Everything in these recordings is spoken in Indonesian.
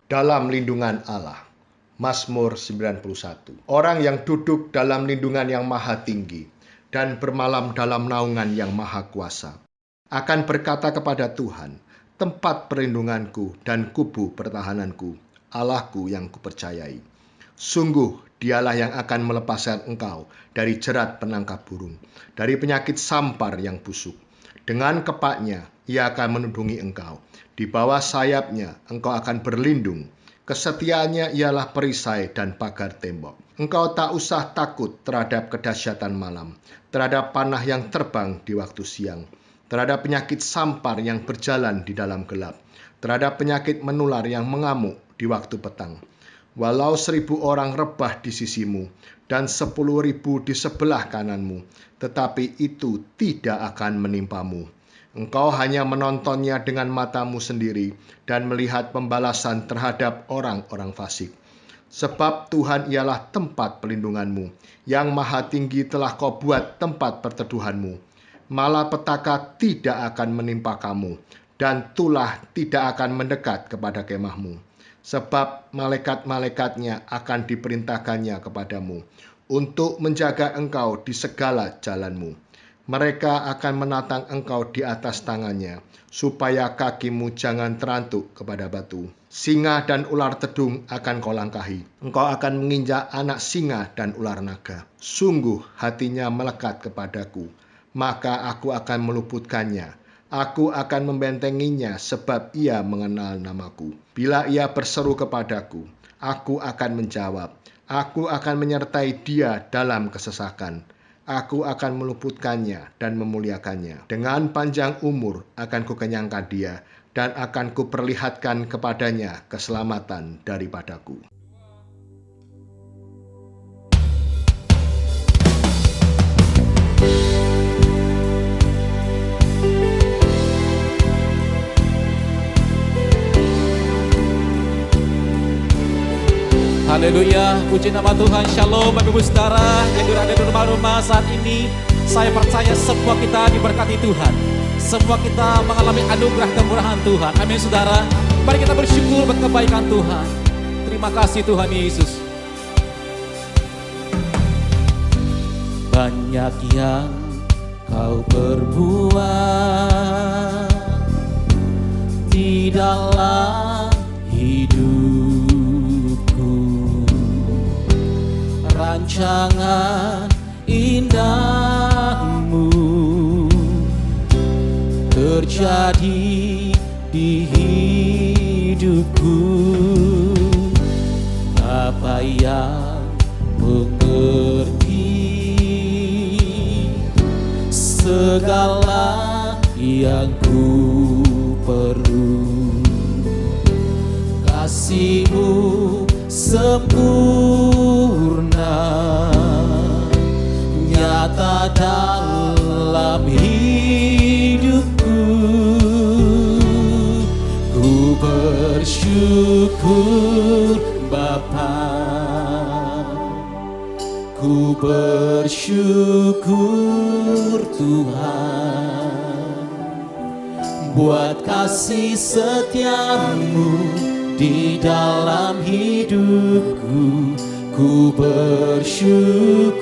dalam lindungan Allah. Mazmur 91. Orang yang duduk dalam lindungan yang maha tinggi dan bermalam dalam naungan yang maha kuasa akan berkata kepada Tuhan, tempat perlindunganku dan kubu pertahananku, Allahku yang kupercayai. Sungguh dialah yang akan melepaskan engkau dari jerat penangkap burung, dari penyakit sampar yang busuk. Dengan kepaknya ia akan menudungi engkau, di bawah sayapnya engkau akan berlindung. Kesetiaannya ialah perisai dan pagar tembok. Engkau tak usah takut terhadap kedahsyatan malam, terhadap panah yang terbang di waktu siang, terhadap penyakit sampar yang berjalan di dalam gelap, terhadap penyakit menular yang mengamuk di waktu petang. Walau 1.000 orang rebah di sisimu dan 10.000 di sebelah kananmu, tetapi itu tidak akan menimpamu. Engkau hanya menontonnya dengan matamu sendiri dan melihat pembalasan terhadap orang-orang fasik. Sebab Tuhan ialah tempat pelindunganmu, yang maha tinggi telah kau buat tempat perteduhanmu. Malapetaka tidak akan menimpa kamu, dan tulah tidak akan mendekat kepada kemahmu. Sebab malaikat-malaikatnya akan diperintahkannya kepadamu, untuk menjaga engkau di segala jalanmu. Mereka akan menatang engkau di atas tangannya, supaya kakimu jangan terantuk kepada batu. Singa dan ular tedung akan kau langkahi. Engkau akan menginjak anak singa dan ular naga. Sungguh hatinya melekat kepadaku, maka aku akan meluputkannya. Aku akan membentenginya sebab ia mengenal namaku. Bila ia berseru kepadaku, aku akan menjawab. Aku akan menyertai dia dalam kesesakan. Aku akan meluputkannya dan memuliakannya. Dengan panjang umur akan kukenyangkan dia, dan akan kuperlihatkan kepadanya keselamatan daripadaku. Haleluya, puji nama Tuhan. Shalom Bapak Ibu Saudara yang berada di rumah-rumah saat ini. Saya percaya semua kita diberkati Tuhan, semua kita mengalami anugerah kemurahan Tuhan. Amin saudara. Mari kita bersyukur buat kebaikan Tuhan. Terima kasih Tuhan Yesus. Banyak yang kau perbuat di dalam hidup, rancangan indahmu terjadi di hidupku. Apa yang mengerti segala yang ku perlu, kasih-Mu sempurna nyata dalam hidupku. Ku bersyukur Bapa, ku bersyukur Tuhan, buat kasih setia-Mu di dalam hidupku. Ku bersyukur,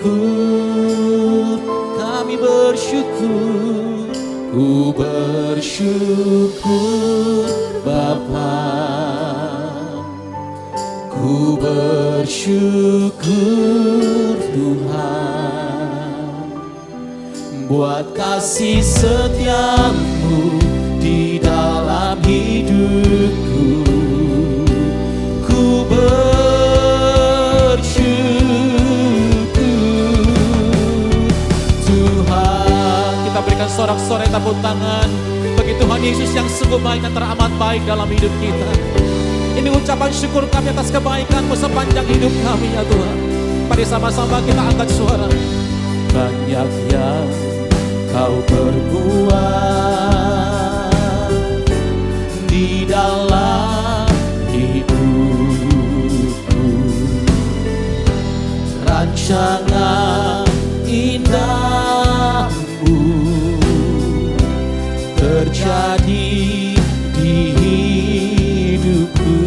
kami bersyukur, ku bersyukur Bapa, ku bersyukur Tuhan, buat kasih setia-Mu di dalam hidupku. Ku berikan sorak-sorai tepuk tangan bagi Tuhan Yesus yang sungguh baik dan teramat baik dalam hidup kita. Ini ucapan syukur kami atas kebaikan-Mu sepanjang hidup kami ya Tuhan. Mari sama-sama kita angkat suara. Banyak yang Kau perbuat di dalam hidupku, rancangan indahmu terjadi di hidupku.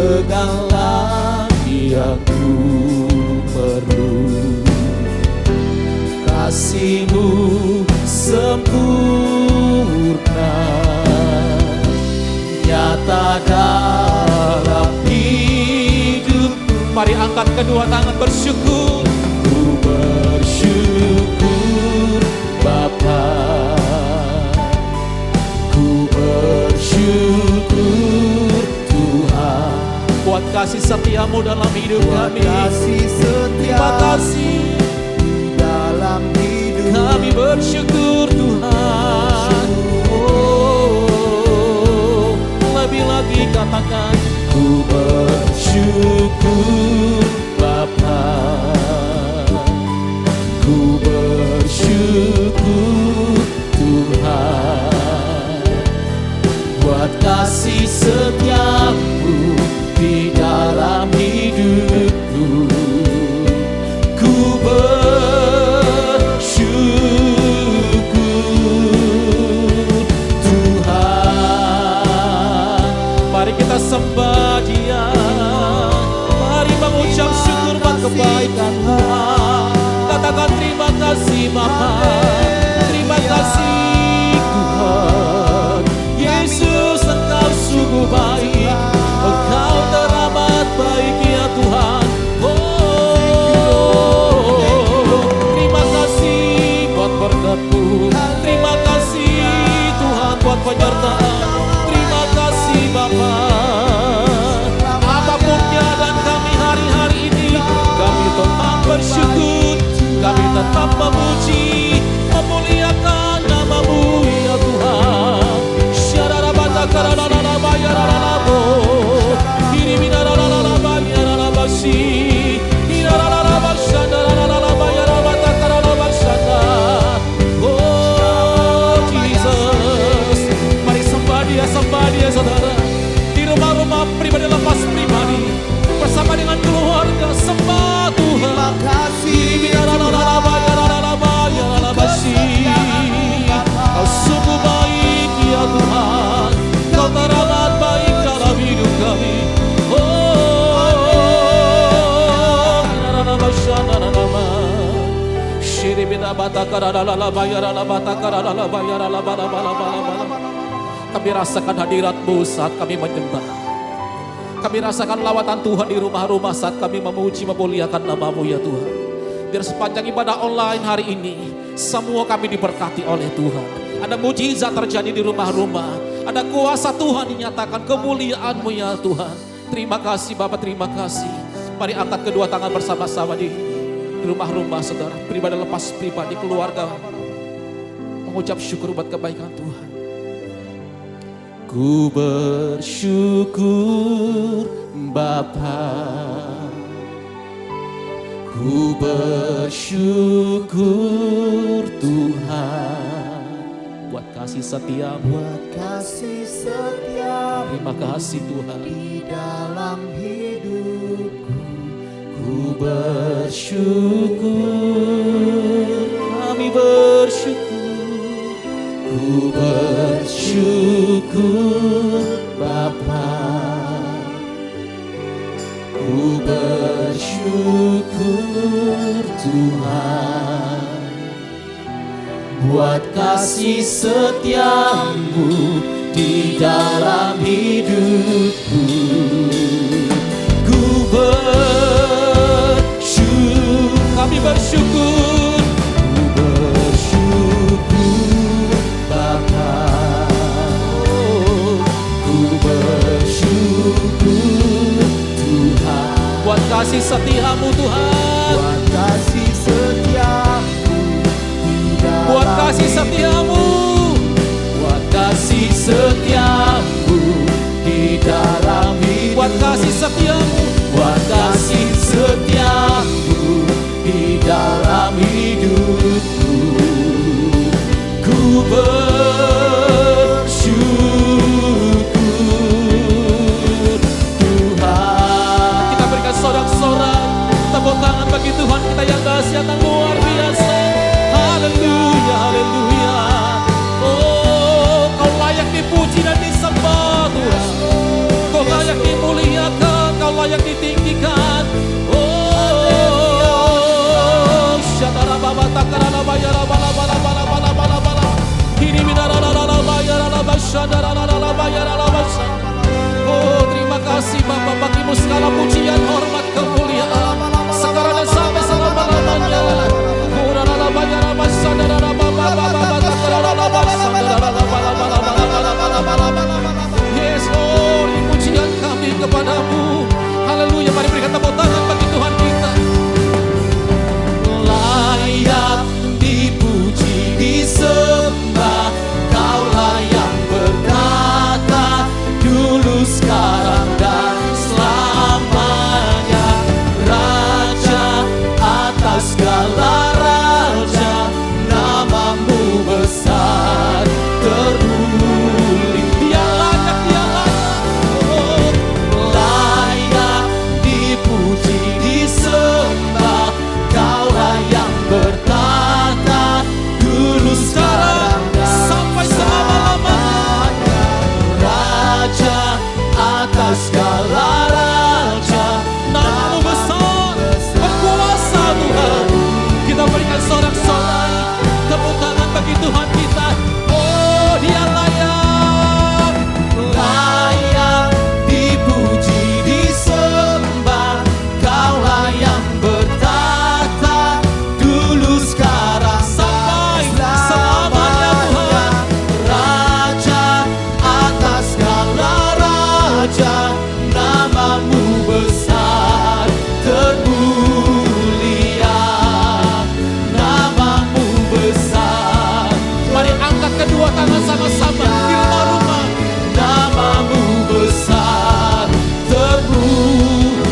segala yang ku perlu. Kasih-Mu sempurna, nyata dalam hidupku. Mari angkat kedua tangan bersyukur. Ku bersyukur Bapa, ku bersyukur Tuhan, buat kasih setia-Mu dalam hidup kami. Terima kasih dalam hidup kami, bersyukur Tuhan. Oh, lebih lagi katakan, ku bersyukur Bapa, ku bersyukur Tuhan, buat kasih setia-Mu di dalam hidupku. Ku bersyukur Tuhan. Mari kita sembah Dia, mari mengucap syukur buat kebaikan Tuhan. Katakan terima kasih Bapa, terima kasih Tuhan. Yesus, Engkau sungguh baik, Engkau teramat baik ya Tuhan. Oh, terima kasih buat berkat-Mu, terima kasih Tuhan buat penyertaan. Terima kasih Bapa. Apapun keadaan kami hari-hari ini, kami tetap bersyukur, kami tetap memuji, memuliakan nama-Mu ya Tuhan. Syararabatakaralalalabayaralabo, hiribinaralalabayaralabasi, hiraralalabasyandaralalalabayarabatakaralabashanda. Oh Jesus, mari sembah Dia saudara. Di rumah-rumah pribadi, lepas pribadi, bersama dengan keluarga, sembah Tuhan. Terima kasih Kau sungguh baik ya Tuhan, Kau teramat baik dalam hidup kami. Kami rasakan hadirat-Mu saat kami menyembah. Kami rasakan lawatan Tuhan di rumah-rumah saat kami memuji, memuliakan nama-Mu ya Tuhan. Biar sepanjang ibadah online hari ini, semua kami diberkati oleh Tuhan. Ada mujizat terjadi di rumah-rumah, ada kuasa Tuhan dinyatakan, kemuliaan-Mu ya Tuhan. Terima kasih Bapak, terima kasih. Mari angkat kedua tangan bersama-sama di rumah-rumah saudara, pribadi lepas pribadi, keluarga, mengucap syukur buat kebaikan Tuhan. Ku bersyukur Bapa, ku bersyukur Tuhan, buat kasih setia-Mu, terima kasih Tuhan di dalam hidupku. Ku bersyukur, kami bersyukur, ku bersyukur Bapa, ku bersyukur Tuhan, buat kasih setia-Mu di dalam hidupku. Ku bersyukur, kami bersyukur, ku bersyukur Bapa, ku bersyukur Tuhan, buat kasih setia-Mu Tuhan, buat kasih setia-Mu, buat kasih setia-Mu, buat kasih setia-Mu di dalam hidup, buat kasih setia-Mu, buat kasih setia-Mu di dalam hidupku. Ku bersyukur Tuhan. Kita berikan sorak-sorak tepuk tangan bagi Tuhan kita yang dahsyat dan luar biasa. Haleluya, haleluya. Oh, Kau layak dipuji layak ditinggikan. Oh, syadara baba takara bayara bala bala bala bala bala bala. Ini bidara la la bayara la basyadara la la bayara la basya. Oh, terima kasih Bapa, bagimu segala pujian, hormat, kemuliaan, segala dan sampai selama-lamanya. Oh, la la bayara basyadara la baba baba takara la basyadara la bala bala bala bala bala bala. Yes Lord, pujian kami kepadamu. Haleluya, mari berikan tepuk tangan bagi Tuhan kita. Layak dipuji, disembah, Kaulah yang berkata dulu, sekarang dan selamanya. Raja atas segala raja, namamu besar terpuji. Dia layak, oh, layak dipuji, disembah, Kaulah yang bertata dulu, sekarang sampai selama-lamanya. Raja atas segala raja, namamu besar, berkuasa Tuhan. Kita berikan sorak-sorai tepuk tangan bagi Tuhan kita. Oh, Dia layak, layak dipuji, disembah, Kaulah yang bertata dulu, sekarang sampai selamanya Tuhan. Raja atas segala raja, namamu besar termulia, namamu besar. Mari angkat kedua tangan sama-sama di rumah-rumah. Namamu besar termulia.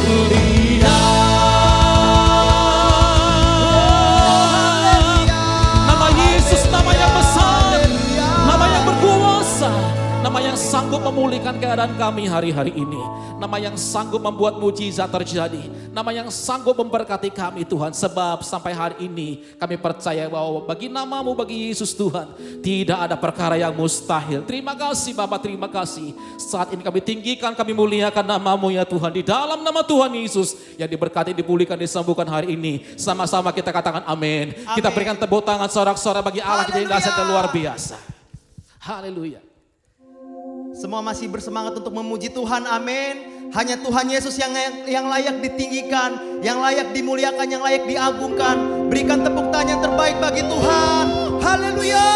Nama Yesus, nama yang besar, nama yang berkuasa, nama yang sanggup memulihkan keadaan kami hari-hari ini, nama yang sanggup membuat mujizat terjadi, nama yang sanggup memberkati kami Tuhan. Sebab sampai hari ini kami percaya bahwa bagi namamu, bagi Yesus Tuhan, tidak ada perkara yang mustahil. Terima kasih Bapa, terima kasih. Saat ini kami tinggikan, kami muliakan namamu ya Tuhan. Di dalam nama Tuhan Yesus yang diberkati, dipulihkan, disembuhkan hari ini. Sama-sama kita katakan amin. Kita berikan tepuk tangan sorak-sorai bagi Allah kita yang dahsyat dan luar biasa. Haleluya. Semua masih bersemangat untuk memuji Tuhan, amin. Hanya Tuhan Yesus yang layak ditinggikan, yang layak dimuliakan, yang layak diagungkan. Berikan tepuk tangan yang terbaik bagi Tuhan. Haleluya.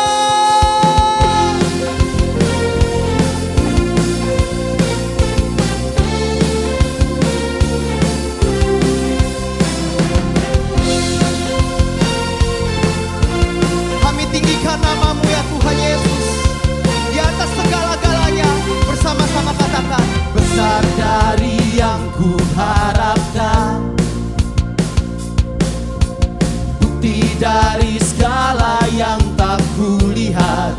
Kami tinggikan namamu ya Tuhan Yesus, di atas segala-galanya. Bersama-sama katakan, besar dari yang ku harapkan, bukti dari segala yang tak kulihat.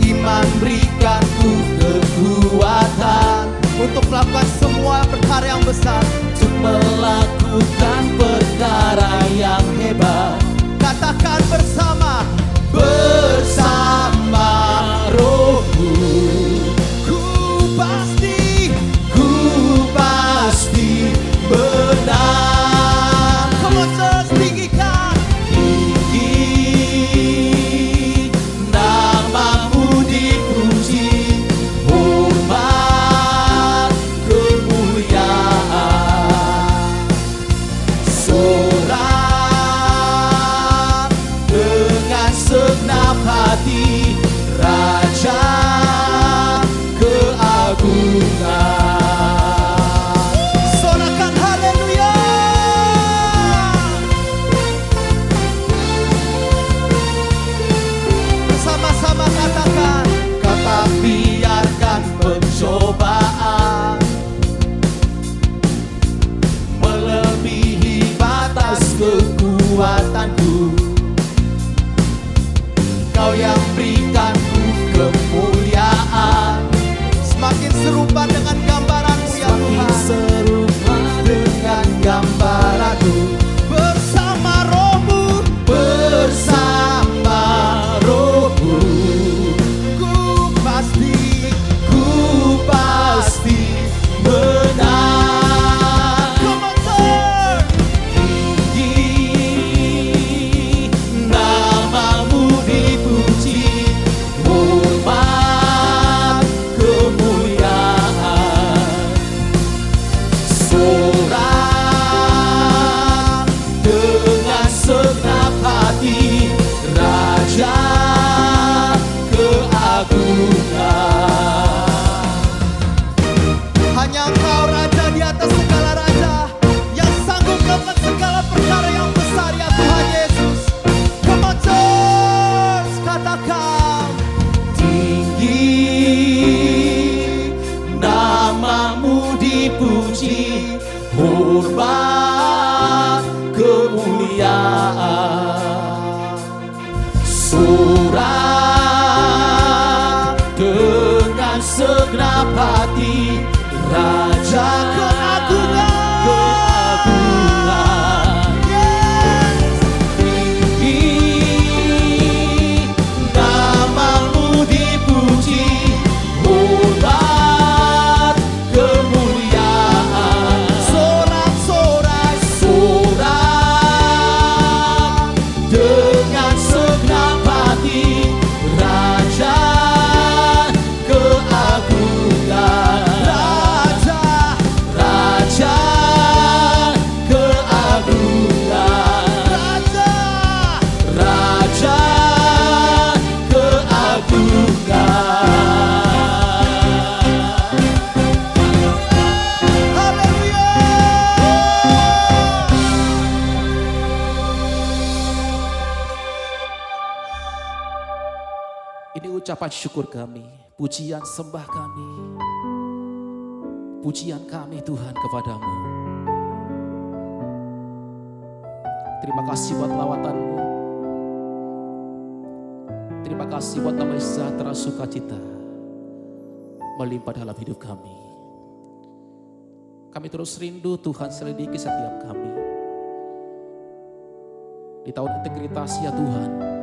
Iman berikan ku kekuatan untuk melakukan semua perkara yang besar, untuk melakukan perkara yang hebat. Katakan bersama, bersama Rohmu, ku pasti benar. Come on, church, tinggikan, tinggi namamu dipuji, hormat, kemuliaan, dipuji, hormat, kemuliaan. Sorak dengan segenap hati, Raja keagungan. Ini ucapan syukur kami, pujian sembah kami, pujian kami Tuhan kepadamu. Terima kasih buat lawatan-Mu. Terima kasih buat damai sejahtera sukacita melimpah dalam hidup kami. Kami terus rindu Tuhan selidiki setiap kami. Di tahun integritas ya Tuhan,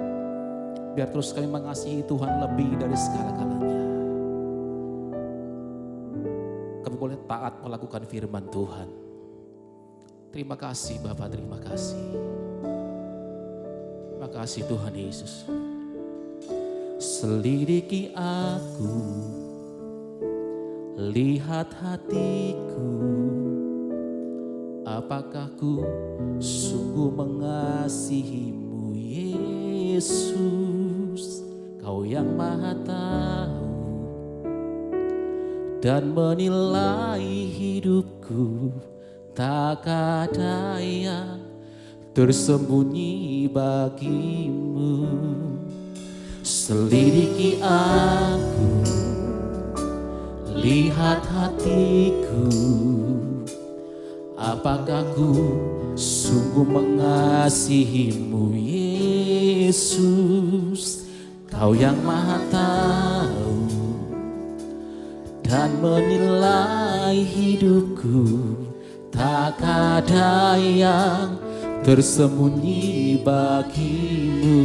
biar terus kami mengasihi Tuhan lebih dari segala-galanya. Kami boleh taat melakukan firman Tuhan. Terima kasih Bapa, terima kasih. Terima kasih Tuhan Yesus. Selidiki aku, lihat hatiku, apakah ku sungguh mengasihimu Yesus. Kau yang Maha tahu dan menilai hidupku, tak ada yang tersembunyi bagimu. Selidiki aku, lihat hatiku, apakah ku sungguh mengasihimu Yesus. Kau yang Maha tahu dan menilai hidupku, tak ada yang tersembunyi bagimu.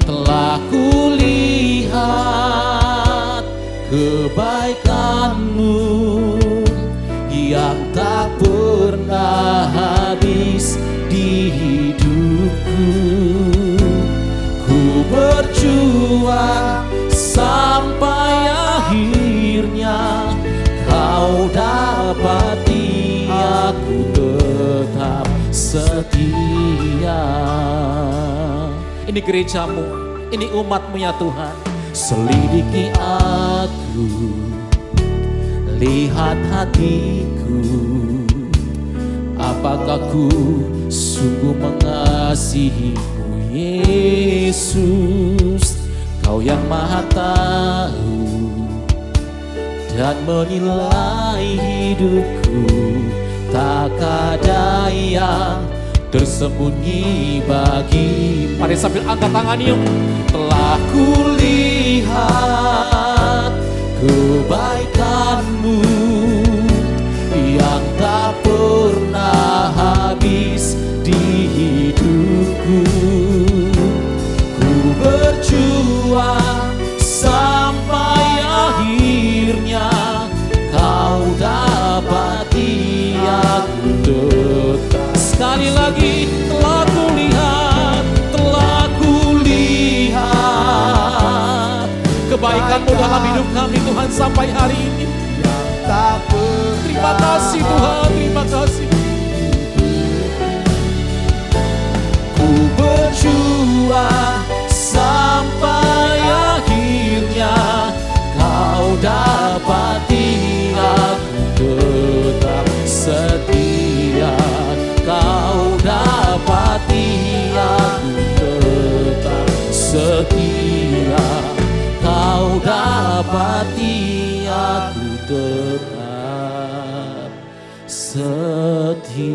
Telah kulihat kebaikan-Mu yang tak pernah habis di hidupku. Ku berjuang sampai akhirnya Kau dapati aku tetap setia. Ini gerejamu, ini umatmu ya Tuhan. Selidiki aku, lihat hatiku, apakah ku sungguh mengasihimu Yesus. Kau yang Maha tahu dan menilai hidupku, tak ada yang tersembunyi bagi. Mari sambil angkat tangan yuk. Telah kulihat kebaikan-Mu yang tak pernah habis di hidupku. Ku berjuang sampai akhirnya Kau dapati aku tetap. Sekali lagi, telah kulihat kebaikan-Mu dalam hidup kami Tuhan sampai hari ini. Terima kasih Tuhan, terima kasih. Ku berjuang sampai akhirnya Kau dapati aku tetap setia. Kau dapati aku tetap setia. Kau dapati aku tetap setia.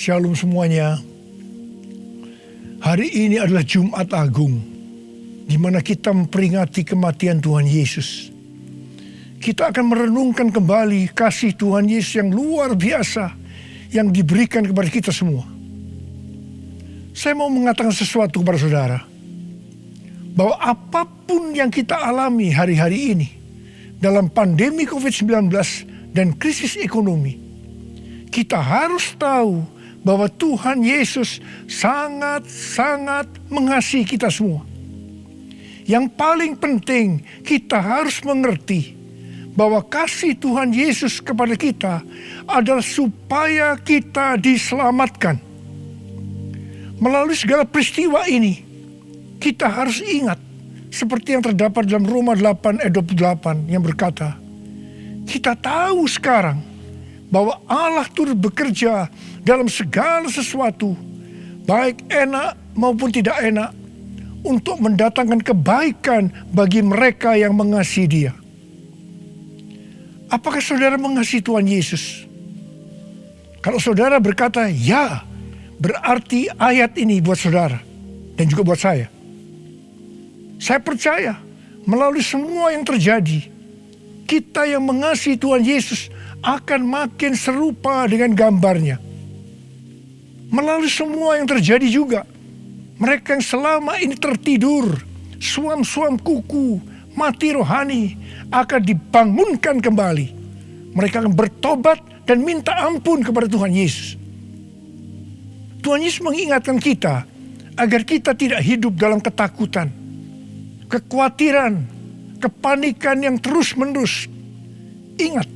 Shalom semuanya. Hari ini adalah Jumat Agung, di mana kita memperingati kematian Tuhan Yesus. Kita akan merenungkan kembali kasih Tuhan Yesus yang luar biasa yang diberikan kepada kita semua. Saya mau mengatakan sesuatu kepada saudara, bahwa apapun yang kita alami hari-hari ini dalam pandemi COVID-19 dan krisis ekonomi, kita harus tahu bahwa Tuhan Yesus sangat-sangat mengasihi kita semua. Yang paling penting, kita harus mengerti bahwa kasih Tuhan Yesus kepada kita adalah supaya kita diselamatkan. Melalui segala peristiwa ini, kita harus ingat seperti yang terdapat dalam Roma 8 ayat 28 yang berkata, kita tahu sekarang bahwa Allah turut bekerja dalam segala sesuatu, baik enak maupun tidak enak, untuk mendatangkan kebaikan bagi mereka yang mengasihi Dia. Apakah saudara mengasihi Tuhan Yesus? Kalau saudara berkata ya, berarti ayat ini buat saudara dan juga buat saya. Saya percaya melalui semua yang terjadi, kita yang mengasihi Tuhan Yesus akan makin serupa dengan gambarnya. Melalui semua yang terjadi juga, mereka yang selama ini tertidur, suam-suam kuku, mati rohani, akan dibangunkan kembali. Mereka akan bertobat dan minta ampun kepada Tuhan Yesus. Tuhan Yesus mengingatkan kita agar kita tidak hidup dalam ketakutan, kekhawatiran, kepanikan yang terus-menerus. Ingat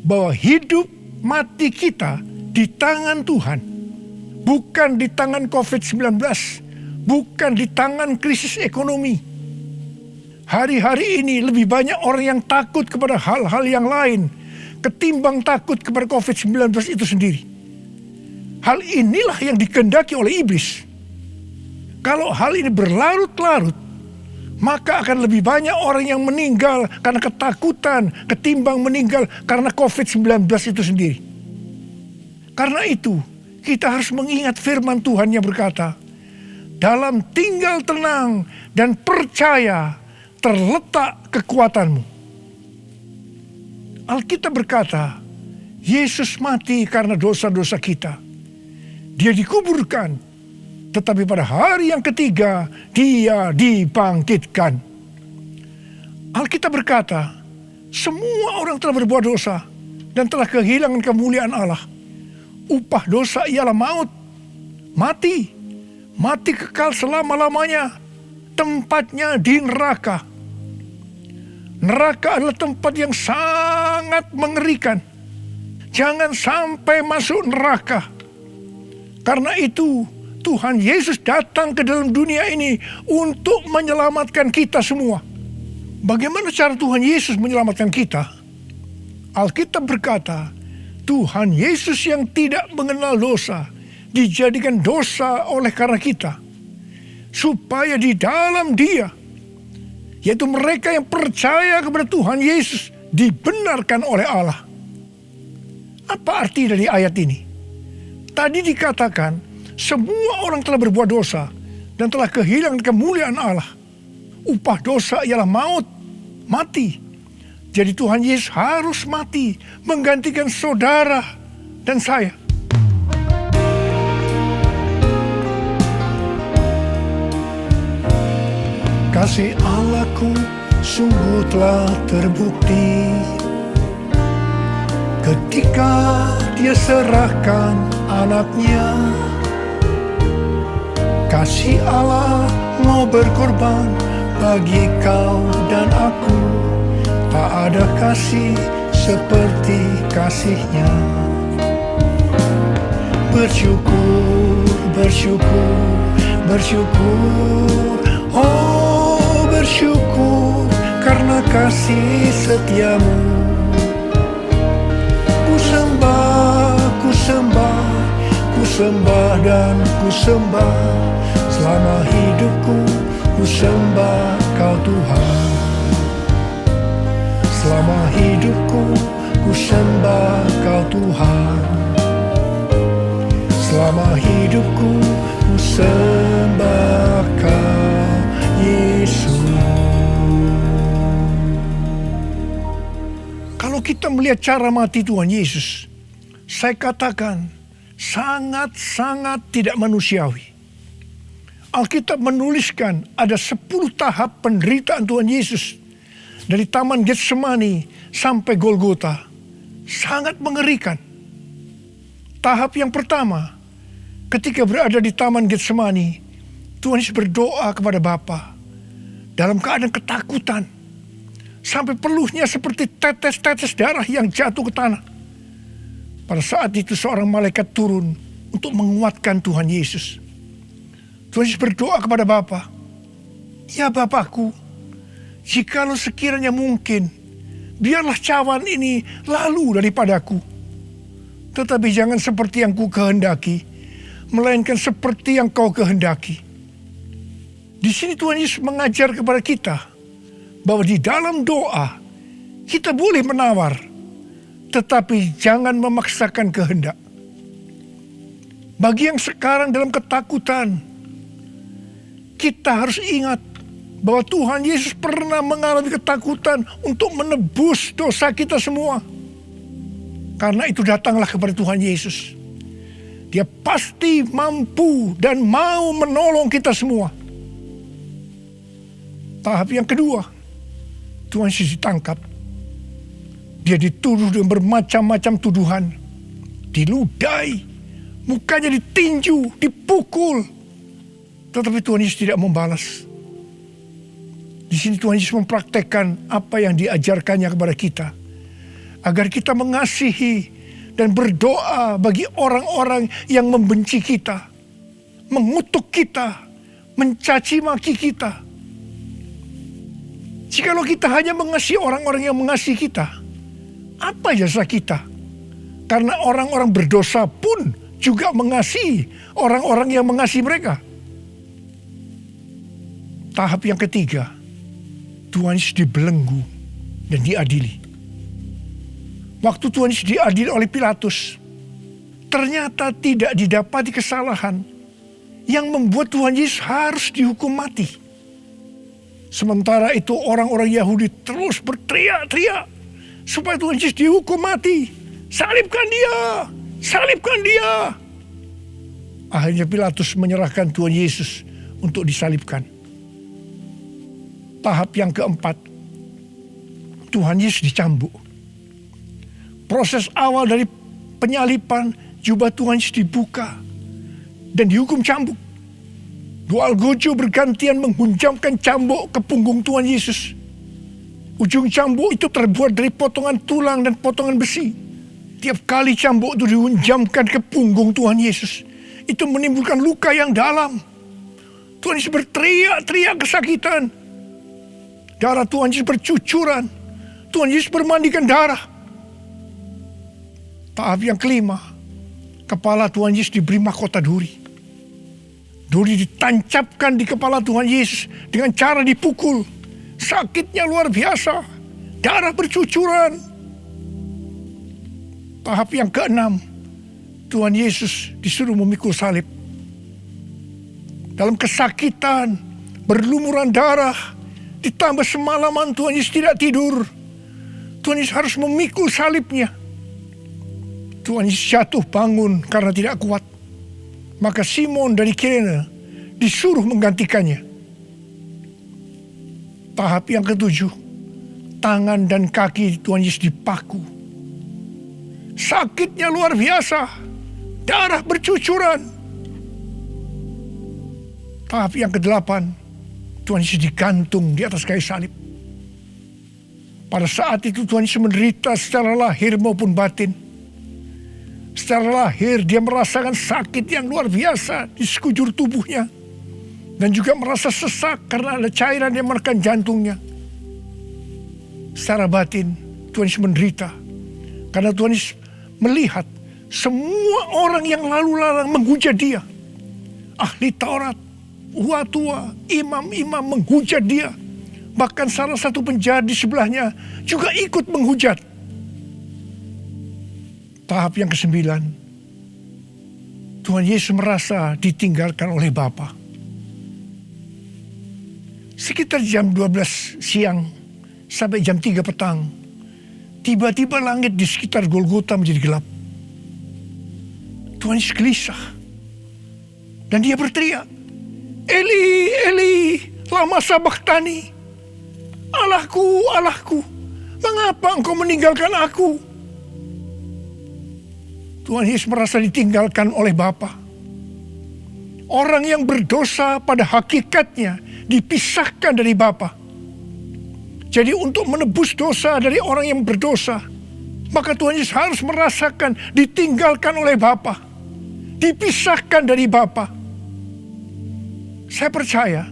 bahwa hidup mati kita di tangan Tuhan, bukan di tangan COVID-19, bukan di tangan krisis ekonomi. Hari-hari ini lebih banyak orang yang takut kepada hal-hal yang lain ketimbang takut kepada COVID-19 itu sendiri. Hal inilah yang dikehendaki oleh iblis. Kalau hal ini berlarut-larut, maka akan lebih banyak orang yang meninggal karena ketakutan ketimbang meninggal karena COVID-19 itu sendiri. Karena itu, kita harus mengingat firman Tuhan yang berkata, dalam tinggal tenang dan percaya terletak kekuatanmu. Alkitab berkata, Yesus mati karena dosa-dosa kita. Dia dikuburkan, tetapi pada hari yang ketiga, Dia dibangkitkan. Alkitab berkata, semua orang telah berbuat dosa dan telah kehilangan kemuliaan Allah. Upah dosa ialah maut, mati kekal selama-lamanya, tempatnya di neraka. Neraka adalah tempat yang sangat mengerikan. Jangan sampai masuk neraka. Karena itu Tuhan Yesus datang ke dalam dunia ini untuk menyelamatkan kita semua. Bagaimana cara Tuhan Yesus menyelamatkan kita? Alkitab berkata, Tuhan Yesus yang tidak mengenal dosa dijadikan dosa oleh karena kita, supaya di dalam Dia, yaitu mereka yang percaya kepada Tuhan Yesus, dibenarkan oleh Allah. Apa arti dari ayat ini? Tadi dikatakan semua orang telah berbuat dosa dan telah kehilangan kemuliaan Allah. Upah dosa ialah maut, mati. Jadi Tuhan Yesus harus mati menggantikan saudara dan saya. Kasih Allahku sungguh telah terbukti ketika Dia serahkan anaknya. Kasih Allah mau berkorban bagi kau dan aku. Tak ada kasih seperti kasih-Nya. Bersyukur, bersyukur, bersyukur. Oh, bersyukur karena kasih setiamu. Ku sembah, ku sembah, ku sembah dan ku sembah. Selama hidupku ku sembah Kau Tuhan. Selama hidupku ku sembah Kau Tuhan. Selama hidupku ku sembah Kau Yesus. Kalau kita melihat cara mati Tuhan Yesus, saya katakan sangat-sangat tidak manusiawi. Alkitab menuliskan ada 10 tahap penderitaan Tuhan Yesus. Dari Taman Getsemani sampai Golgota. Sangat mengerikan. Tahap yang pertama, ketika berada di Taman Getsemani, Tuhan Yesus berdoa kepada Bapa dalam keadaan ketakutan. Sampai peluhnya seperti tetes-tetes darah yang jatuh ke tanah. Pada saat itu seorang malaikat turun untuk menguatkan Tuhan Yesus. Tuhan Yesus berdoa kepada Bapa, "Ya Bapakku, jikalau sekiranya mungkin, biarlah cawan ini lalu daripadaku. Tetapi jangan seperti yang ku kehendaki, melainkan seperti yang Kau kehendaki." Di sini Tuhan Yesus mengajar kepada kita bahwa di dalam doa kita boleh menawar, tetapi jangan memaksakan kehendak. Bagi yang sekarang dalam ketakutan, kita harus ingat bahwa Tuhan Yesus pernah mengalami ketakutan untuk menebus dosa kita semua. Karena itu datanglah kepada Tuhan Yesus. Dia pasti mampu dan mau menolong kita semua. Tahap yang kedua, Tuhan Yesus ditangkap. Dia dituduh dengan bermacam-macam tuduhan. Diludahi, mukanya ditinju, dipukul. Tetapi Tuhan Yesus tidak membalas. Di sini Tuhan Yesus mempraktekkan apa yang diajarkannya kepada kita. Agar kita mengasihi dan berdoa bagi orang-orang yang membenci kita. Mengutuk kita, mencaci maki kita. Jikalau kita hanya mengasihi orang-orang yang mengasihi kita, apa jasa kita? Karena orang-orang berdosa pun juga mengasihi orang-orang yang mengasihi mereka. Tahap yang ketiga, Tuhan Yesus dibelenggu dan diadili. Waktu Tuhan Yesus diadili oleh Pilatus, ternyata tidak didapati kesalahan yang membuat Tuhan Yesus harus dihukum mati. Sementara itu orang-orang Yahudi terus berteriak-teriak supaya Tuhan Yesus dihukum mati. Salibkan dia! Salibkan dia! Akhirnya Pilatus menyerahkan Tuhan Yesus untuk disalibkan. Tahap yang keempat, Tuhan Yesus dicambuk. Proses awal dari penyalipan, jubah Tuhan Yesus dibuka dan dihukum cambuk. Dua algojo bergantian menghunjamkan cambuk ke punggung Tuhan Yesus. Ujung cambuk itu terbuat dari potongan tulang dan potongan besi. Tiap kali cambuk itu dihunjamkan ke punggung Tuhan Yesus, itu menimbulkan luka yang dalam. Tuhan Yesus berteriak-teriak kesakitan. Darah Tuhan Yesus bercucuran. Tuhan Yesus bermandikan darah. Tahap yang kelima, kepala Tuhan Yesus diberi mahkota duri. Duri ditancapkan di kepala Tuhan Yesus dengan cara dipukul. Sakitnya luar biasa. Darah bercucuran. Tahap yang keenam, Tuhan Yesus disuruh memikul salib. Dalam kesakitan, berlumuran darah, ditambah semalaman Tuhan Yesus tidak tidur. Tuhan Yesus harus memikul salibnya. Tuhan Yesus jatuh bangun karena tidak kuat. Maka Simon dari Kirene disuruh menggantikannya. Tahap yang ketujuh, tangan dan kaki Tuhan Yesus dipaku. Sakitnya luar biasa. Darah bercucuran. Tahap yang kedelapan, Tuhan Yesus digantung di atas kayu salib. Pada saat itu Tuhan Yesus menderita secara lahir maupun batin. Secara lahir dia merasakan sakit yang luar biasa di sekujur tubuhnya. Dan juga merasa sesak karena ada cairan yang menekan jantungnya. Secara batin Tuhan Yesus menderita. Karena Tuhan Yesus melihat semua orang yang lalu lalang menghujat dia. Ahli Taurat, tua-tua, imam-imam menghujat dia. Bahkan salah satu penjahat di sebelahnya juga ikut menghujat. Tahap yang ke-9, Tuhan Yesus merasa ditinggalkan oleh Bapa. Sekitar jam 12 siang sampai jam 3 petang, tiba-tiba langit di sekitar Golgota menjadi gelap. Tuhan Yesus gelisah. Dan dia berteriak, Eli, Eli, lama sabachthani. Allahku, Allahku, mengapa engkau meninggalkan aku? Tuhan Yesus merasa ditinggalkan oleh Bapa. Orang yang berdosa pada hakikatnya dipisahkan dari Bapa. Jadi untuk menebus dosa dari orang yang berdosa, maka Tuhan Yesus harus merasakan ditinggalkan oleh Bapa. Dipisahkan dari Bapa. Saya percaya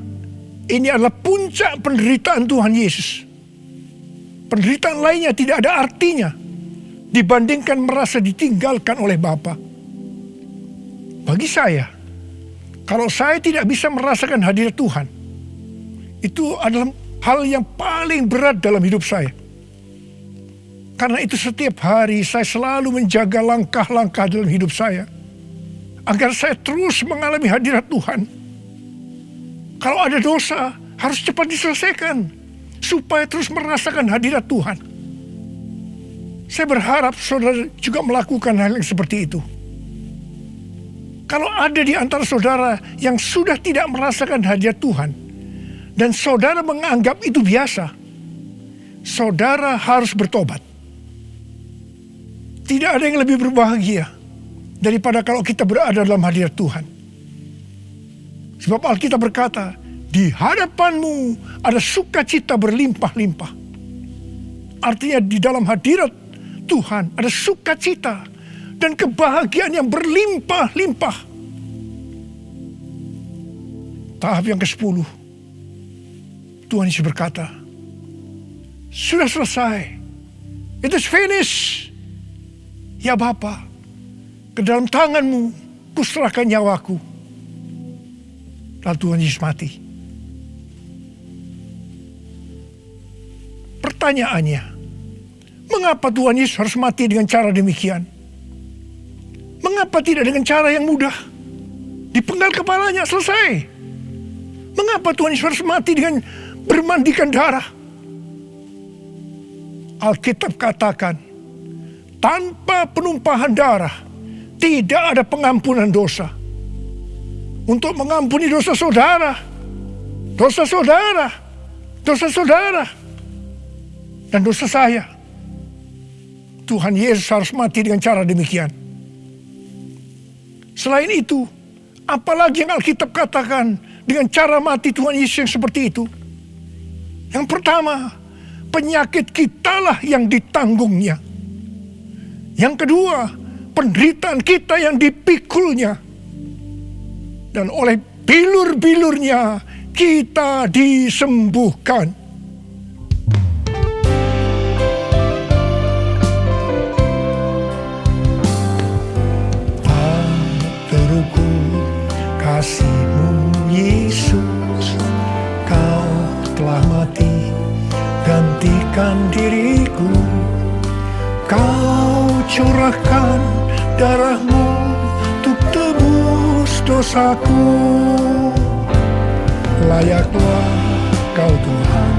ini adalah puncak penderitaan Tuhan Yesus. Penderitaan lainnya tidak ada artinya dibandingkan merasa ditinggalkan oleh Bapa. Bagi saya, kalau saya tidak bisa merasakan hadirat Tuhan, itu adalah hal yang paling berat dalam hidup saya. Karena itu setiap hari saya selalu menjaga langkah-langkah dalam hidup saya, agar saya terus mengalami hadirat Tuhan. Kalau ada dosa, harus cepat diselesaikan, supaya terus merasakan hadirat Tuhan. Saya berharap saudara juga melakukan hal yang seperti itu. Kalau ada di antara saudara yang sudah tidak merasakan hadirat Tuhan, dan saudara menganggap itu biasa, saudara harus bertobat. Tidak ada yang lebih berbahagia daripada kalau kita berada dalam hadirat Tuhan. Sebab Alkitab berkata, di hadapanmu ada sukacita berlimpah-limpah. Artinya di dalam hadirat Tuhan ada sukacita dan kebahagiaan yang berlimpah-limpah. Tahap yang ke-10, Tuhan Yesus berkata, sudah selesai. It is finished. Ya Bapa, ke dalam tanganmu kuserahkan nyawaku. Lalu Tuhan Yesus mati. Pertanyaannya, mengapa Tuhan Yesus harus mati dengan cara demikian? Mengapa tidak dengan cara yang mudah? Dipenggal kepalanya, selesai. Mengapa Tuhan Yesus harus mati dengan bermandikan darah? Alkitab katakan, tanpa penumpahan darah, tidak ada pengampunan dosa. Untuk mengampuni dosa saudara, dosa saudara, dosa saudara, dan dosa saya, Tuhan Yesus harus mati dengan cara demikian. Selain itu, apalagi yang Alkitab katakan dengan cara mati Tuhan Yesus yang seperti itu? Yang pertama, penyakit kitalah yang ditanggungnya. Yang kedua, penderitaan kita yang dipikulnya. Dan oleh bilur-bilurnya kita disembuhkan. Tak terukur kasih-Mu Yesus, Kau telah mati gantikan diriku. Kau curahkan darah-Mu untuk tebus dosaku. Layaklah Kau Tuhan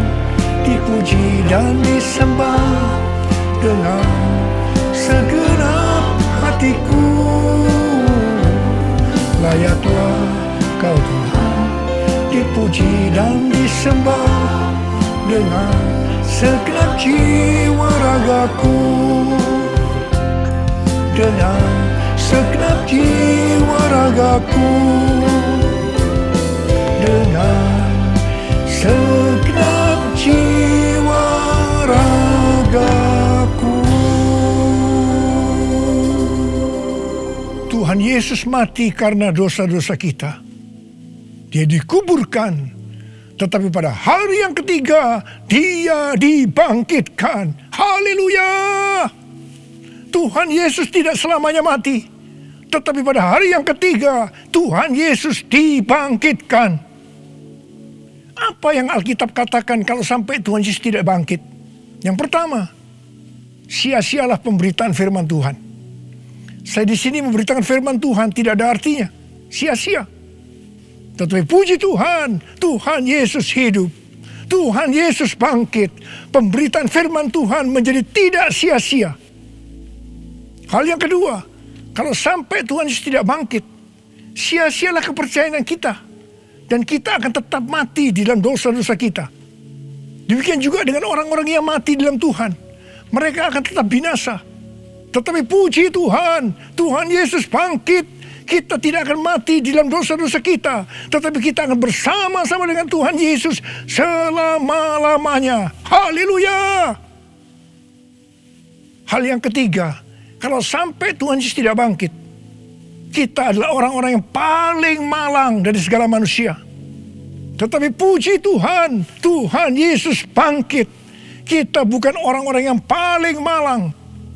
dipuji dan disembah dengan segenap hatiku. Layaklah Kau Tuhan dipuji dan disembah dengan segenap jiwa ragaku. Dengan segenap jiwa ragaku, dengan segenap jiwa ragaku. Tuhan Yesus mati karena dosa-dosa kita. Dia dikuburkan, tetapi pada hari yang ketiga Dia dibangkitkan. Haleluya! Tuhan Yesus tidak selamanya mati, tetapi pada hari yang ketiga Tuhan Yesus dibangkitkan. Apa yang Alkitab katakan kalau sampai Tuhan Yesus tidak bangkit? Yang pertama, sia-sialah pemberitaan firman Tuhan. Saya di sini memberitakan firman Tuhan tidak ada artinya, sia-sia. Tetapi puji Tuhan, Tuhan Yesus hidup, Tuhan Yesus bangkit. Pemberitaan firman Tuhan menjadi tidak sia-sia. Hal yang kedua, kalau sampai Tuhan Yesus tidak bangkit, sia-sialah kepercayaan kita, dan kita akan tetap mati di dalam dosa-dosa kita. Demikian juga dengan orang-orang yang mati dalam Tuhan, mereka akan tetap binasa. Tetapi puji Tuhan, Tuhan Yesus bangkit. Kita tidak akan mati di dalam dosa-dosa kita, tetapi kita akan bersama-sama dengan Tuhan Yesus selama-lamanya. Haleluya! Hal yang ketiga, kalau sampai Tuhan Yesus tidak bangkit, kita adalah orang-orang yang paling malang dari segala manusia. Tetapi puji Tuhan, Tuhan Yesus bangkit. Kita bukan orang-orang yang paling malang,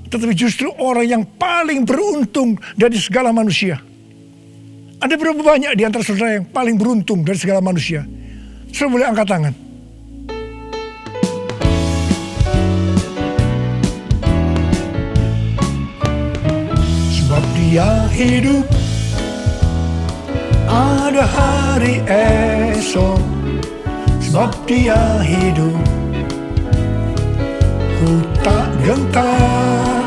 tetapi justru orang yang paling beruntung dari segala manusia. Ada berapa banyak di antara saudara yang paling beruntung dari segala manusia? Saudara boleh angkat tangan. Sebab Dia hidup, ada hari esok. Sebab Dia hidup, ku tak gentar,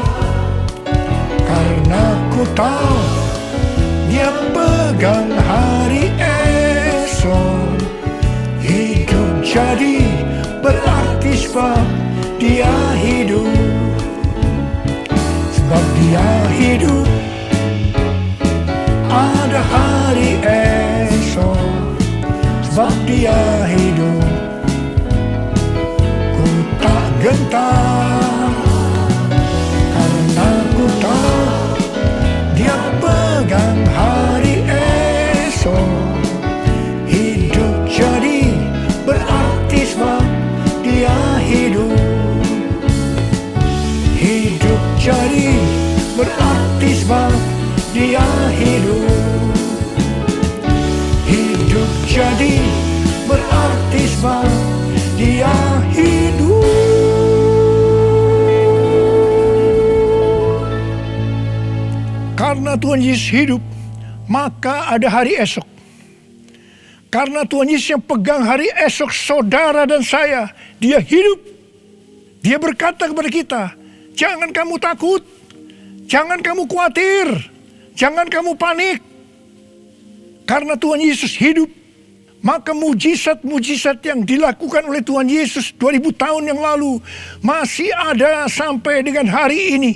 karena ku tahu Dia pegang hari esok. Hidup jadi berarti sebab Dia hidup. Sebab Dia hidup, ada hari esok. Sebab Dia hidup, ku tak gentar, karena ku tahu Dia pegang hari esok. Hidup jadi berarti sebab Dia hidup. Hidup jadi berarti sebab Dia hidup. Hidup jadi berarti sebab Dia hidup. Karena Tuhan Yesus hidup, maka ada hari esok. Karena Tuhan Yesus yang pegang hari esok saudara dan saya, Dia hidup. Dia berkata kepada kita, jangan kamu takut, jangan kamu khawatir, jangan kamu panik. Karena Tuhan Yesus hidup, maka mujizat-mujizat yang dilakukan oleh Tuhan Yesus 2000 tahun yang lalu masih ada sampai dengan hari ini.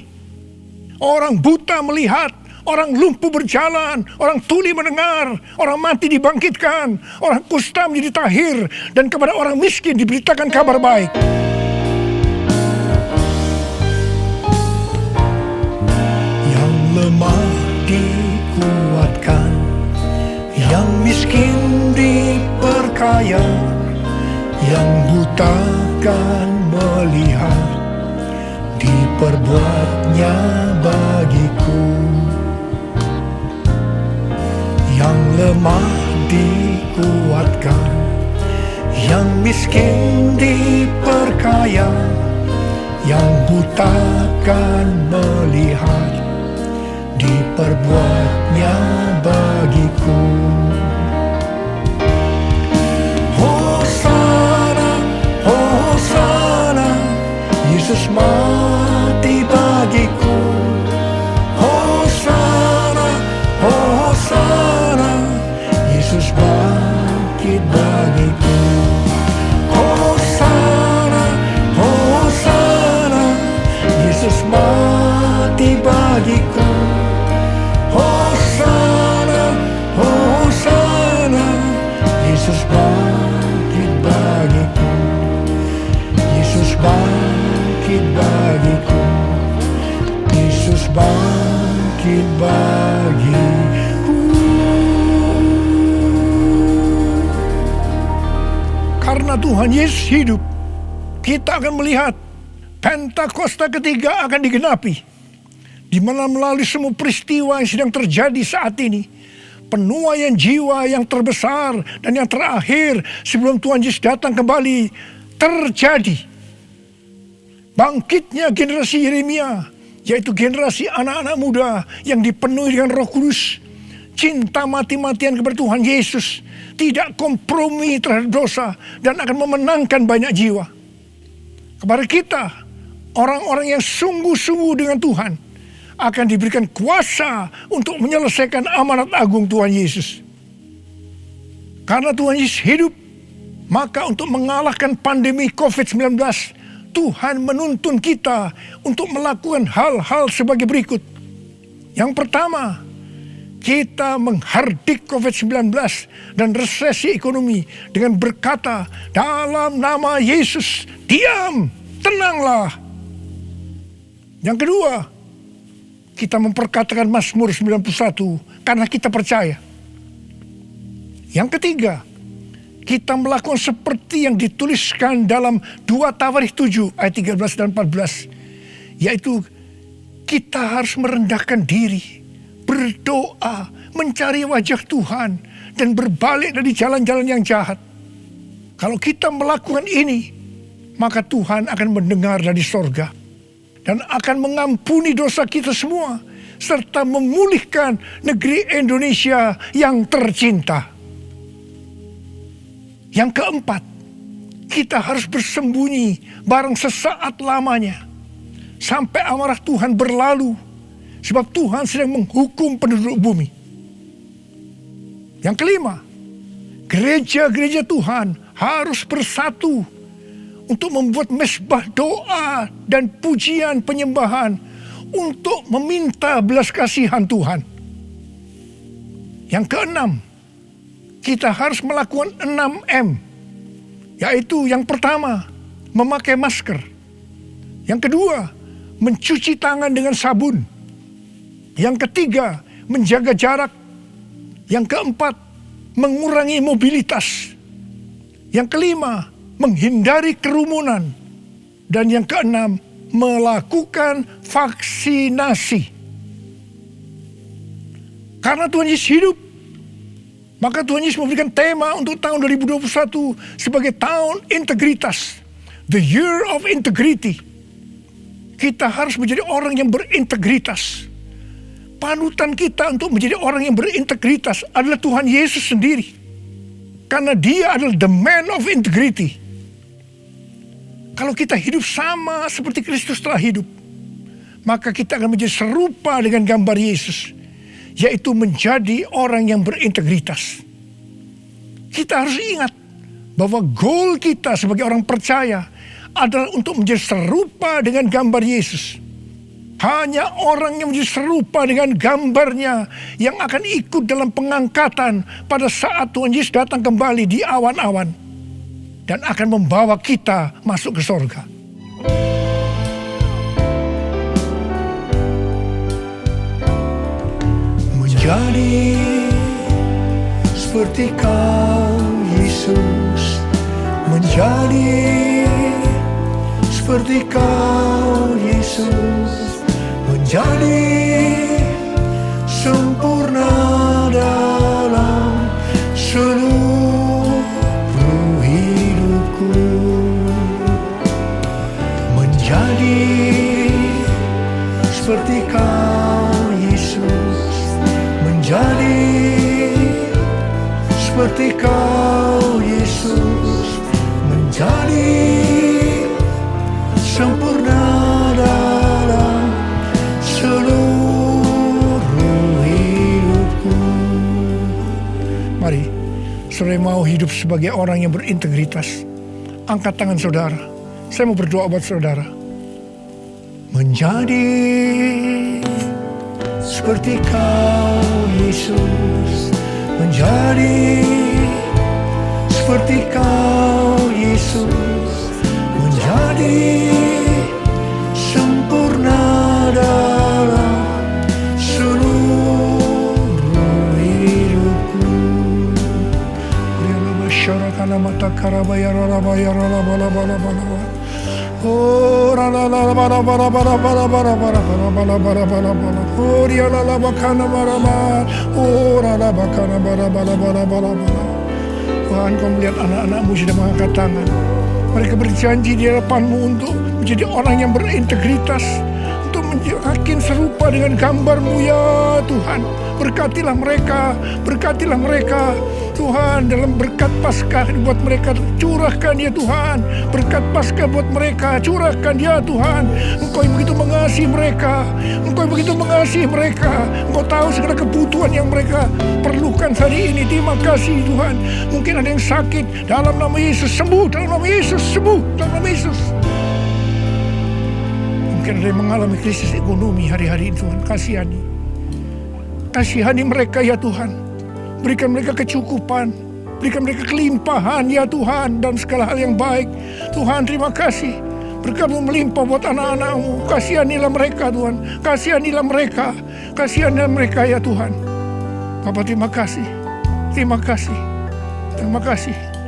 Orang buta melihat, orang lumpuh berjalan, orang tuli mendengar, orang mati dibangkitkan, orang kusta menjadi tahir, dan kepada orang miskin diberitakan kabar baik. Yang lemah dikuatkan, yang miskin diperkaya, yang buta kan melihat, diperbuatnya bagiku. Yang lemah dikuatkan, yang miskin diperkaya, yang buta kan melihat, diperbuatnya bagiku. Hosana, Hosana, Yesus mati bagiku. Hosana, Hosana, Yesus bangkit bagiku. Hosana, Hosana, Yesus mati bagiku. Hosana, Hosana, Yesus bangkit bagiku. Yesus bangkit bagiku. Yesus bangkit bangkit bagiku. Karena Tuhan Yesus hidup, kita akan melihat Pentakosta ketiga akan digenapi, di mana melalui semua peristiwa yang sedang terjadi saat ini, penuaian jiwa yang terbesar dan yang terakhir sebelum Tuhan Yesus datang kembali terjadi. Bangkitnya generasi Yeremia, yaitu generasi anak-anak muda yang dipenuhi dengan Roh Kudus, cinta mati-matian kepada Tuhan Yesus, tidak kompromi terhadap dosa, dan akan memenangkan banyak jiwa. Kepada kita, orang-orang yang sungguh-sungguh dengan Tuhan, akan diberikan kuasa untuk menyelesaikan amanat agung Tuhan Yesus. Karena Tuhan Yesus hidup, maka untuk mengalahkan pandemi COVID-19, Tuhan menuntun kita untuk melakukan hal-hal sebagai berikut. Yang pertama, kita menghardik COVID-19 dan resesi ekonomi dengan berkata, dalam nama Yesus, diam, tenanglah. Yang kedua, kita memperkatakan Mazmur 91 karena kita percaya. Yang ketiga, kita melakukan seperti yang dituliskan dalam 2 Tawarikh 7 ayat 13 dan 14. Yaitu kita harus merendahkan diri, berdoa, mencari wajah Tuhan, dan berbalik dari jalan-jalan yang jahat. Kalau kita melakukan ini, maka Tuhan akan mendengar dari sorga dan akan mengampuni dosa kita semua, serta memulihkan negeri Indonesia yang tercinta. Yang keempat, kita harus bersembunyi barang sesaat lamanya, sampai amarah Tuhan berlalu, sebab Tuhan sedang menghukum penduduk bumi. Yang kelima, gereja-gereja Tuhan harus bersatu untuk membuat mezbah doa dan pujian penyembahan untuk meminta belas kasihan Tuhan. Yang keenam, kita harus melakukan 6M, yaitu yang pertama, memakai masker. Yang kedua, mencuci tangan dengan sabun. Yang ketiga, menjaga jarak. Yang keempat, mengurangi mobilitas. Yang kelima, menghindari kerumunan. Dan yang keenam, melakukan vaksinasi. Karena Tuhan Yesus hidup, maka Tuhan Yesus memberikan tema untuk tahun 2021 sebagai tahun integritas. The Year of Integrity. Kita harus menjadi orang yang berintegritas. Panutan kita untuk menjadi orang yang berintegritas adalah Tuhan Yesus sendiri. Karena dia adalah the man of integrity. Kalau kita hidup sama seperti Kristus telah hidup, maka kita akan menjadi serupa dengan gambar Yesus, yaitu menjadi orang yang berintegritas. Kita harus ingat bahwa goal kita sebagai orang percaya adalah untuk menjadi serupa dengan gambar Yesus. Hanya orang yang menjadi serupa dengan gambarnya yang akan ikut dalam pengangkatan pada saat Tuhan Yesus datang kembali di awan-awan dan akan membawa kita masuk ke sorga. Menjadi seperti Kau, Yesus. Menjadi seperti Kau, Yesus. Menjadi sempurna dalam seluruh hidupku. Menjadi seperti Kau, Yesus. Menjadi seperti Kau, Yesus. Menjadi sempurna dalam seluruh hidupku. Mari, saudara mau hidup sebagai orang yang berintegritas. Angkat tangan saudara. Saya mau berdoa buat saudara. Menjadi seperti Kau, Yesus. Menjadi seperti Kau, Yesus. Menjadi sempurna dalam seluruh karabaya ralabaya ralabala bala bala bala. Oh ralala bala bala bala bala bala bala bala bala bala bala. Oh rialala bakana marama. Oh rala bakana bala bala bala bala bala. Tuhan, Kau melihat anak-anak-Mu sudah mengangkat tangan. Mereka berjanji di hadapan-Mu untuk menjadi orang yang berintegritas, untuk makin serupa dengan gambar-Mu ya Tuhan. Berkatilah mereka Tuhan, dalam berkat Paskah buat mereka curahkan ya Tuhan. Berkat Paskah buat mereka curahkan ya Tuhan. Engkau yang begitu mengasihi mereka, Engkau tahu segala kebutuhan yang mereka perlukan hari ini. Terima kasih Tuhan. Mungkin ada yang sakit, dalam nama Yesus sembuh, dalam nama Yesus sembuh, dalam nama Yesus. Mungkin ada yang mengalami krisis ekonomi hari-hari ini Tuhan, kasihani mereka ya Tuhan. Berikan mereka kecukupan, berikan mereka kelimpahan ya Tuhan, dan segala hal yang baik. Tuhan, terima kasih. Berkat-Mu melimpah buat anak-anak-Mu. Kasihanilah mereka Tuhan, kasihanilah mereka ya Tuhan. Bapa, terima kasih.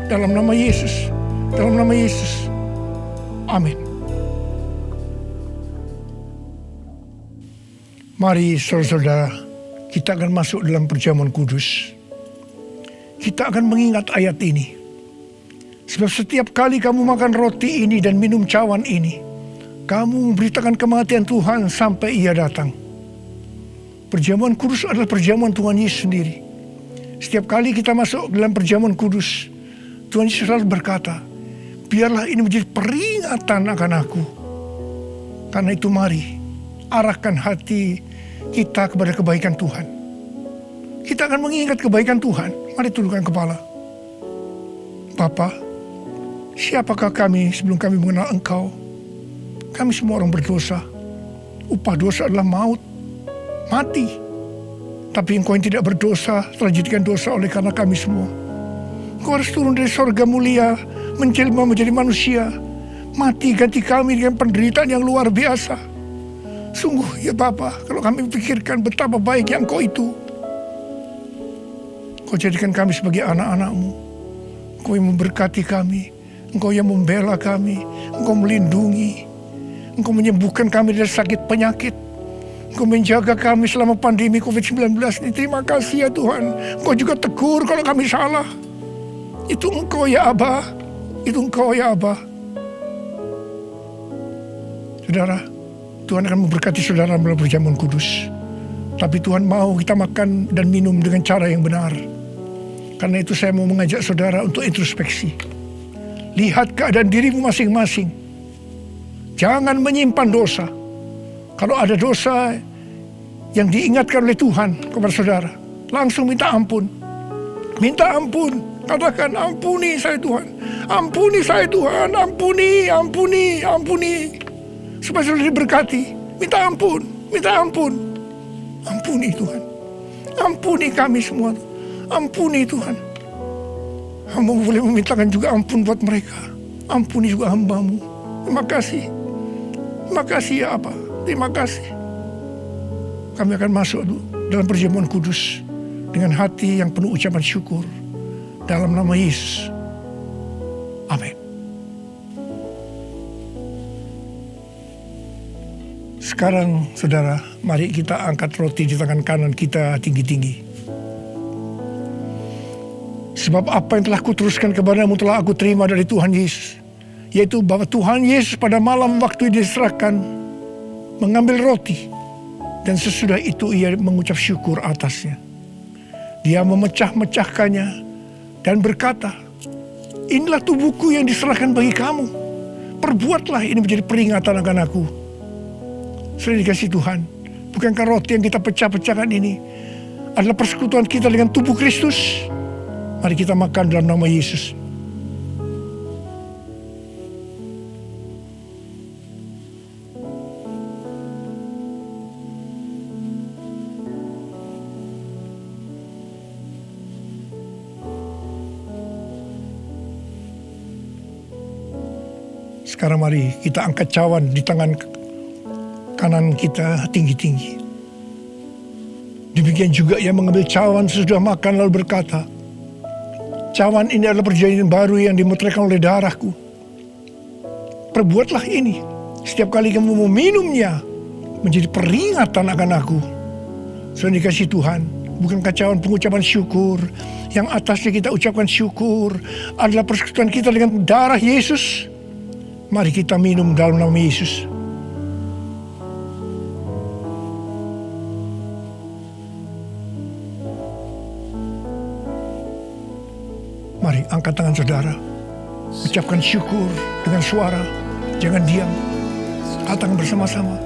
Dalam nama Yesus, amin. Mari saudara-saudara, kita akan masuk dalam perjamuan kudus. Kita akan mengingat ayat ini. Sebab setiap kali kamu makan roti ini dan minum cawan ini, kamu memberitakan kematian Tuhan sampai Ia datang. Perjamuan kudus adalah perjamuan Tuhan Yesus sendiri. Setiap kali kita masuk dalam perjamuan kudus, Tuhan Yesus selalu berkata, biarlah ini menjadi peringatan akan aku. Karena itu mari, arahkan hati kita kepada kebaikan Tuhan. Kita akan mengingat kebaikan Tuhan. Mari tundukkan kepala. Bapa, siapakah kami sebelum kami mengenal Engkau? Kami semua orang berdosa. Upah dosa adalah maut, mati. Tapi Engkau yang tidak berdosa telah dijadikan dosa oleh karena kami semua. Engkau harus turun dari sorga mulia, menjelma menjadi manusia, mati ganti kami dengan penderitaan yang luar biasa. Sungguh ya Bapa, kalau kami pikirkan betapa baiknya Engkau itu. Engkau jadikan kami sebagai anak-anak-Mu. Engkau yang memberkati kami, Engkau yang membela kami, Engkau melindungi, Engkau menyembuhkan kami dari sakit penyakit, Engkau menjaga kami selama pandemi COVID-19 ini. Terima kasih ya Tuhan. Engkau juga tegur kalau kami salah. Itu Engkau ya Abah, itu Engkau ya Abah. Saudara, Tuhan akan memberkati saudara melalui perjamuan kudus. Tapi Tuhan mau kita makan dan minum dengan cara yang benar. Karena itu saya mau mengajak saudara untuk introspeksi. Lihat keadaan dirimu masing-masing. Jangan menyimpan dosa. Kalau ada dosa yang diingatkan oleh Tuhan kepada saudara, langsung minta ampun. Minta ampun. Katakan, ampuni saya Tuhan. Ampuni saya Tuhan. Ampuni. Supaya saudara diberkati. Minta ampun. Ampuni Tuhan. Ampuni kami semua. Ampuni Tuhan. Hamba boleh memintakan juga ampun buat mereka. Ampuni juga hamba-Mu. Terima kasih. Terima kasih ya Abah. Terima kasih. Kami akan masuk dalam perjamuan kudus dengan hati yang penuh ucapan syukur. Dalam nama Yesus. Amin. Sekarang saudara, mari kita angkat roti di tangan kanan kita tinggi-tinggi. Sebab apa yang telah kuteruskan kepadamu telah aku terima dari Tuhan Yesus. Yaitu bahwa Tuhan Yesus pada malam waktu diserahkan mengambil roti. Dan sesudah itu ia mengucap syukur atasnya. Dia memecah-mecahkannya dan berkata, inilah tubuhku yang diserahkan bagi kamu. Perbuatlah ini menjadi peringatan akan aku. Sudah dikasih Tuhan, bukankah roti yang kita pecah-pecahkan ini adalah persekutuan kita dengan tubuh Kristus? Mari kita makan dalam nama Yesus. Sekarang mari kita angkat cawan di tangan kanan kita tinggi-tinggi. Demikian juga ia mengambil cawan sesudah makan lalu berkata, Cawan ini adalah perjanjian baru yang dimeteraikan oleh darahku. Perbuatlah ini setiap kali kamu meminumnya, menjadi peringatan akan aku. Sudah dikasih Tuhan, bukan kacauan pengucapan syukur. Yang atasnya kita ucapkan syukur adalah persekutuan kita dengan darah Yesus. Mari kita minum dalam nama Yesus. Mari angkat tangan saudara. Ucapkan syukur dengan suara. Jangan diam. Katakan bersama-sama.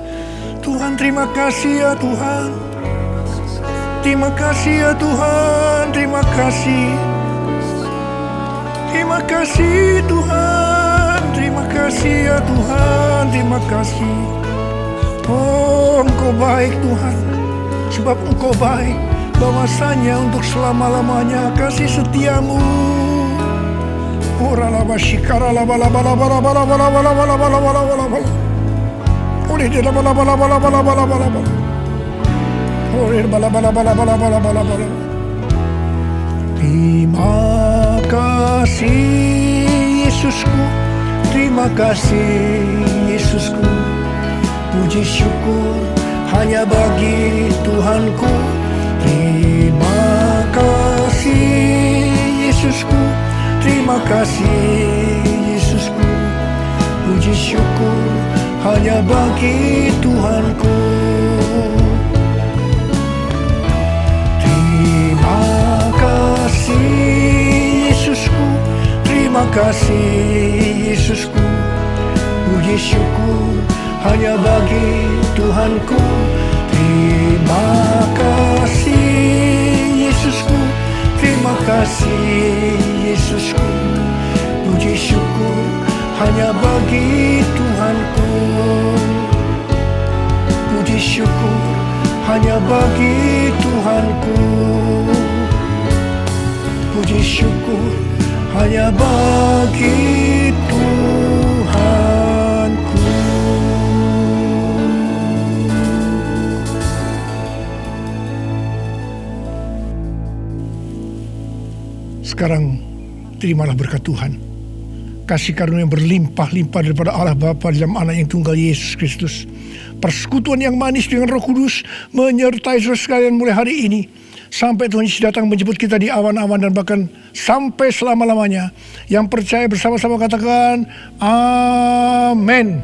Tuhan, terima kasih ya Tuhan. Terima kasih ya Tuhan. Terima kasih. Terima kasih Tuhan. Terima kasih ya Tuhan. Terima kasih. Oh, Engkau baik Tuhan. Sebab Engkau baik. Bahwasanya untuk selama-lamanya kasih setiamu. Ora la bashikara la bala bala bala bala bala bala bala bala bala bala bala. Ore de la bala bala bala bala bala bala bala. Ore bala bala bala bala bala bala bala. Terima kasih Yesusku, terima kasih Yesusku. Puji syukur hanya bagi Tuhanku. Terima kasih Yesusku. Terima kasih Yesusku. Puji syukur hanya bagi Tuhanku. Terima kasih Yesusku. Terima kasih Yesusku. Puji syukur hanya bagi Tuhanku. Terima kasih Yesusku. Terima kasih Yesusku. Puji syukur hanya bagi Tuhanku. Puji syukur hanya bagi Tuhanku. Puji syukur hanya bagi Tuhanku. Sekarang terimalah berkat Tuhan. Kasih karunia yang berlimpah-limpah daripada Allah Bapa dalam Anak yang tunggal Yesus Kristus. Persekutuan yang manis dengan Roh Kudus menyertai saudara sekalian mulai hari ini. Sampai Tuhan Yesus datang menjemput kita di awan-awan dan bahkan sampai selama-lamanya. Yang percaya bersama-sama katakan, Amin.